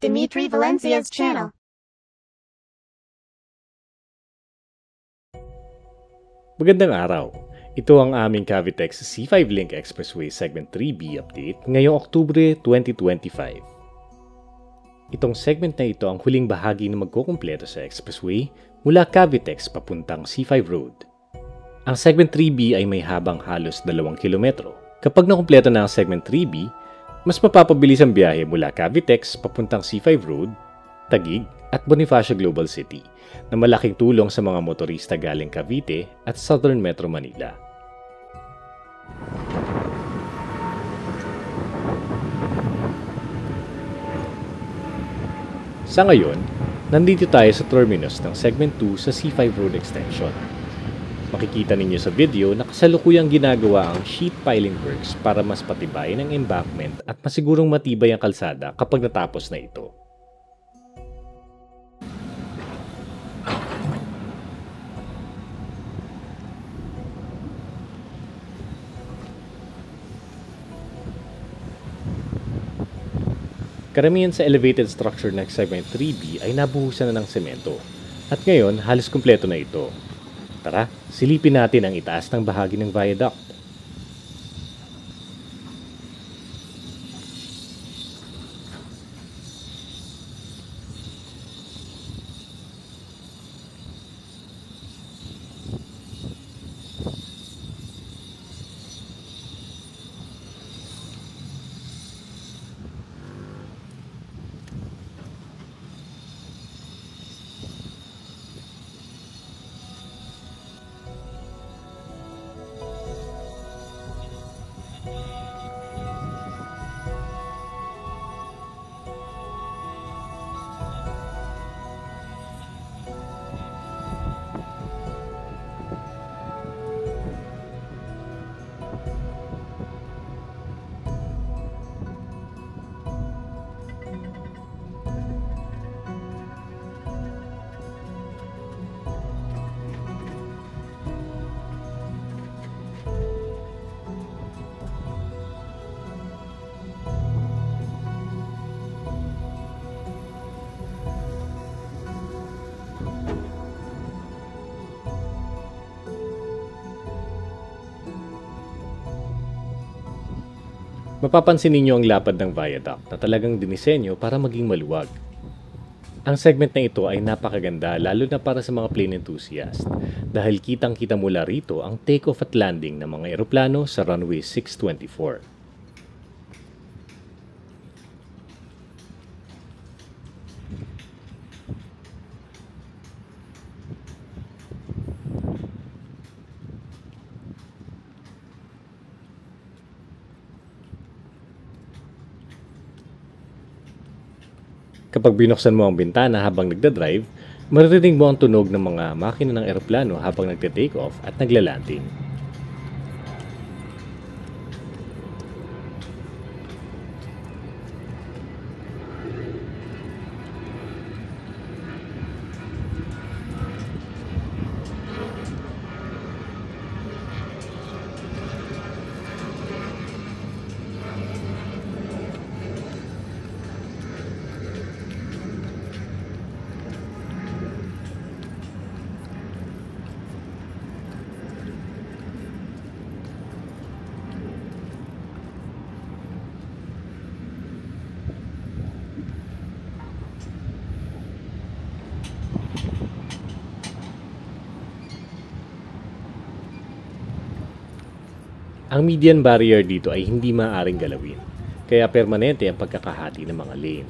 Dimitri Valencia's channel. Magandang araw! Ito ang aming Cavitex C5 Link Expressway Segment 3B update ngayong Oktubre 2025. Itong segment na ito ang huling bahagi na magkukumpleto sa expressway mula Cavitex papuntang C5 Road. Ang Segment 3B ay may habang halos 2 kilometro. Kapag nakumpleto na ang Segment 3B, mas mapapabilis ang biyahe mula Cavitex papuntang C5 Road, Taguig at Bonifacio Global City na malaking tulong sa mga motorista galing Cavite at Southern Metro Manila. Sa ngayon, nandito tayo sa terminus ng Segment 2 sa C5 Road Extension. Makikita ninyo sa video na kasalukuyang ginagawa ang sheet piling works para mas patibayin ang embankment at masigurong matibay ang kalsada kapag natapos na ito. Karamihan sa elevated structure ng Segment 3B ay nabuhusan na ng semento at ngayon halos kumpleto na ito. Tara, silipin natin ang itaas ng bahagi ng viaduct. Mapapansin ninyo ang lapad ng viaduct na talagang dinisenyo para maging maluwag. Ang segment na ito ay napakaganda lalo na para sa mga plane enthusiast dahil kitang-kita mula rito ang take-off at landing ng mga eroplano sa runway 624. Kapag binuksan mo ang bintana habang nagdadrive, maririnig mo ang tunog ng mga makina ng eroplano habang nagte-take off at naglalanding. Ang median barrier dito ay hindi maaaring galawin, kaya permanente ang pagkakahati ng mga lane.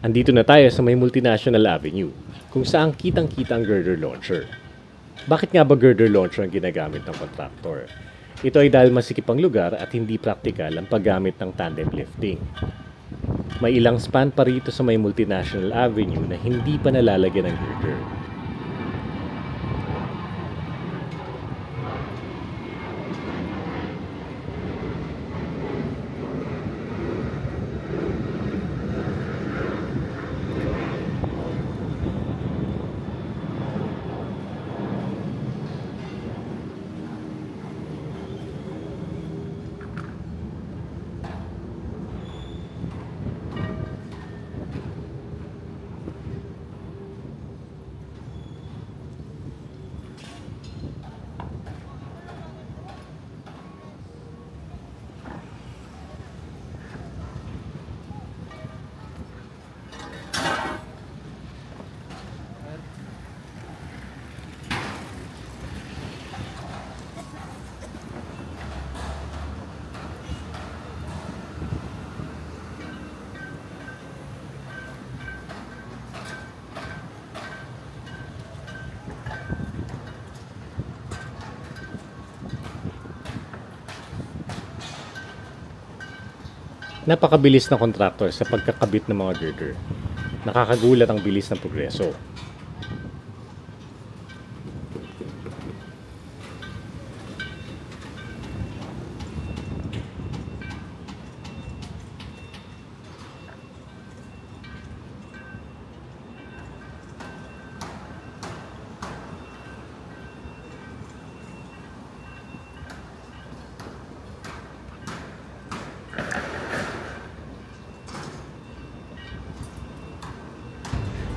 Andito na tayo sa may Multinational Avenue, kung saan kitang-kita ang girder launcher. Bakit nga ba girder launcher ang ginagamit ng contractor? Ito ay dahil masikip ang lugar at hindi praktikal ang paggamit ng tandem lifting. May ilang span pa rito sa may Multinational Avenue na hindi pa nalalagyan ng girder. Napakabilis ng contractor sa pagkakabit ng mga girder. Nakakagulat ang bilis ng progreso.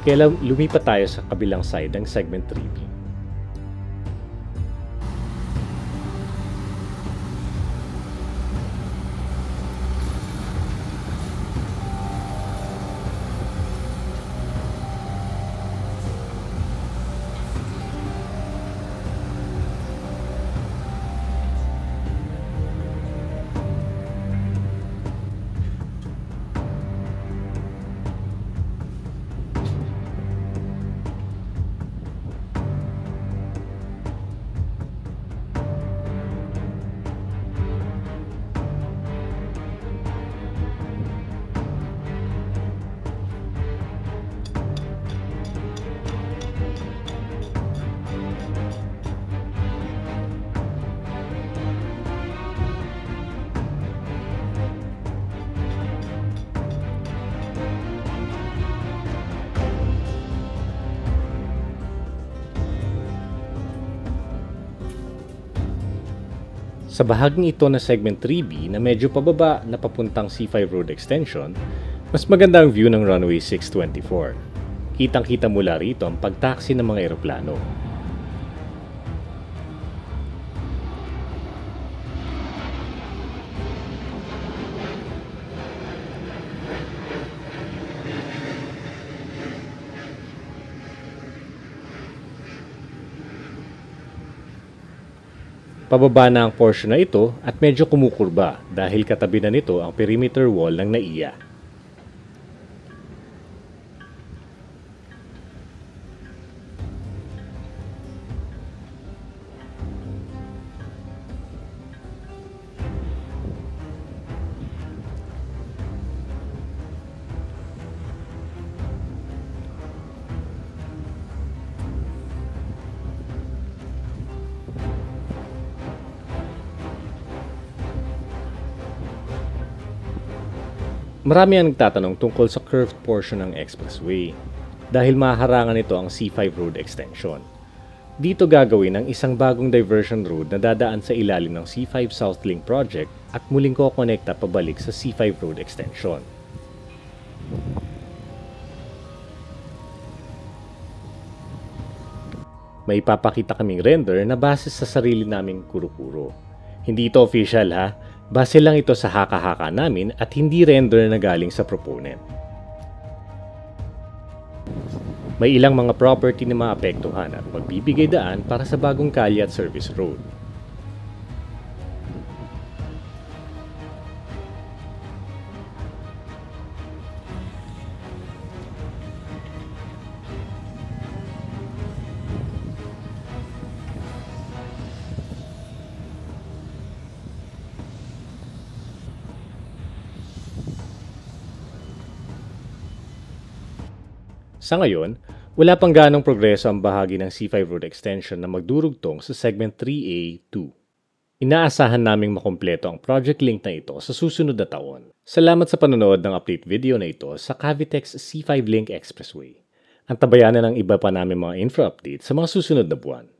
Kaya lumipat tayo sa kabilang side ng segment 3B. Sa bahaging ito na Segment 3B na medyo pababa na papuntang C5 Road Extension, mas maganda ang view ng Runway 624. Kitang-kita mula rito ang pagtaksi ng mga eroplano. Pababa na ang portion na ito at medyo kumukurba dahil katabi na nito ang perimeter wall ng NAIA. Marami ang nagtatanong tungkol sa curved portion ng expressway dahil mahaharangan nito ang C5 Road Extension. Dito gagawin ang isang bagong diversion road na dadaan sa ilalim ng C5 South Link Project at muling kokonekta pabalik sa C5 Road Extension. May ipapakita kaming render na base sa sarili naming kuro-kuro. Hindi ito official ha. Base lang ito sa haka-haka namin at hindi render na galing sa proponent. May ilang mga property na maapektuhan at magbibigay daan para sa bagong kalye at service road. Sa ngayon, wala pang ganong progreso ang bahagi ng C5 Road Extension na magdurugtong sa Segment 3A2. Inaasahan naming makumpleto ang project link na ito sa susunod na taon. Salamat sa panonood ng update video na ito sa Cavitex C5 Link Expressway. Antabayanan ng iba pa namin mga info updates sa mga susunod na buwan.